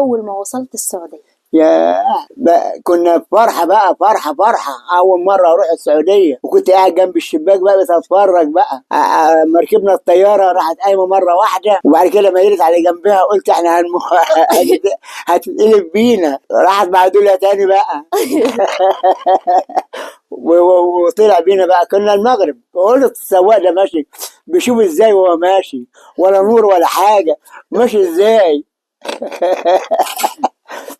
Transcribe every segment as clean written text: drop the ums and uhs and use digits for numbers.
أول ما وصلت السعودية؟ يا كنا في فرحة بقى، فرحة أول مرة أروح السعودية، وكنت قاعد جنب الشباك بقى بتتفرج بقى. مركبنا الطيارة راحت قايمة مرة واحدة، وبعد كده ميلت على جنبها، قلت احنا هتتقلب بينا، راحت بعدولها تاني بقى. وطلع بينا بقى، كنا المغرب. قلت السواق ده ماشي بيشوف ازاي وهو ماشي، ولا نور ولا حاجة، ماشي ازاي؟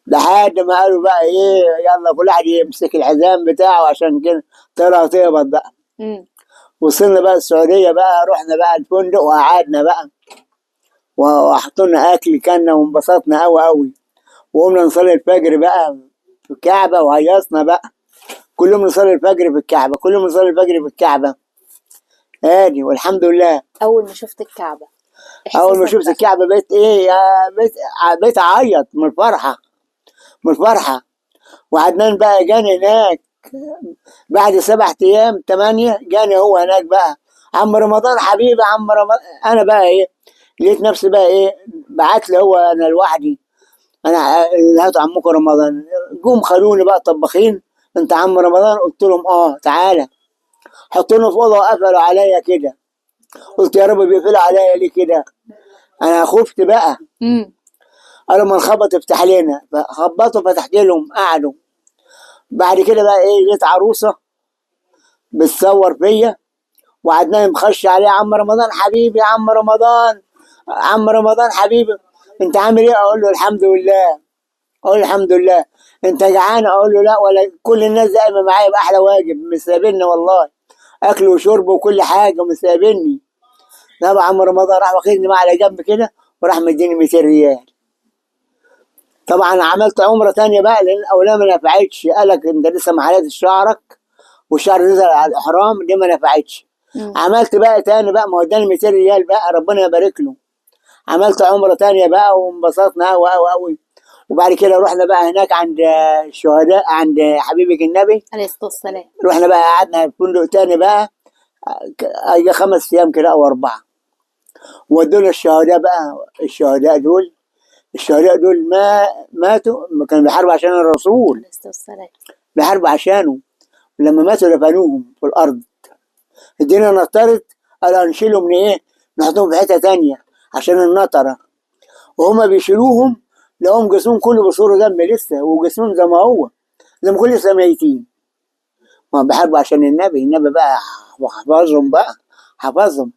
لحد ما قالوا بقى ايه، يلا كل واحد يمسك الحزام بتاعه، عشان كده طلع تهبط بقى. وصلنا بقى السعودية بقى، رحنا بقى الفندق وقعدنا بقى، وحطوا لنا اكل كنا، وانبسطنا قوي قوي. وقمنا نصلي الفجر بقى في الكعبة، وهيصنا بقى كل يوم نصلي الفجر في الكعبة، كل يوم نصلي الفجر في الكعبة هادي، والحمد لله. أول ما شفت الكعبة أول ما شفت الكعبة بقيت إيه، بقيت أعيط من الفرحة، من الفرحة. وعدنان بقى جاني هناك بعد 7 أيام 8، جاني هو هناك بقى، عم رمضان حبيبي، عم رمضان. أنا بقى إيه، لقيت نفسي بقى إيه، بعت لي هو، أنا لوحدي، أنا هاتوا عمكم رمضان. قوم خلوني بقى طباخين، أنت عم رمضان؟ قلت لهم آه. تعالى. حطوني في أوضة وقفلوا عليا كده. قلت يا رب بيقفلوا عليا ليه كده؟ أنا خفت بقى. قالوا ما نخبط افتح لنا، فخبطوا فتحت لهم، قعدوا. بعد كده بقى ايه، جيت عروسه بتصور فيا، وعدنان مخش عليه، عم رمضان حبيبي، عم رمضان، عم رمضان حبيبي، انت عامل ايه؟ اقول له الحمد لله، اقول له الحمد لله. انت جعان؟ اقول له لا، ولا كل الناس قايمه معايا باحلى واجب، مش سايبني والله، اكل وشرب وكل حاجه مش سايبني. لا عم رمضان راح واخدني معاه على جنب كده، وراح مديني 200 ريال. طبعا عملت عمره تانية بقى، لان الاولانيه ما نفعتش، قالك انت لسه ما حلقتش شعرك، والشعر نزل على الاحرام، دي ما نفعتش. عملت بقى تاني بقى، ما هو اداني 200 ريال بقى، ربنا يبارك له. عملت عمره تانية بقى، وانبسطنا قوي قوي قوي. وبعد كده رحنا بقى هناك عند الشهداء، عند حبيبك النبي عليه الصلاة والسلام. رحنا بقى قعدنا في فندق تاني بقى، اجي 5 ايام كده او 4. ودونا الشهداء بقى، الشهداء دول ما ماتوا، كانوا بيحاربوا عشان الرسول، عليه الصلاة والسلام، بيحاربوا عشانه. لما ماتوا دفنوهم في الارض. الدنيا نطرت، قالوا هنشيلهم من ايه، نحطهم في حته تانية عشان النطره. وهما بيشيلوهم لقوهم جسمهم كله بصوره دم لسه، وجسمهم زي ما هو، زي ما كل لسه ميتين. ما بيحاربوا عشان النبي بقى، وحفظهم بقى، حفظهم.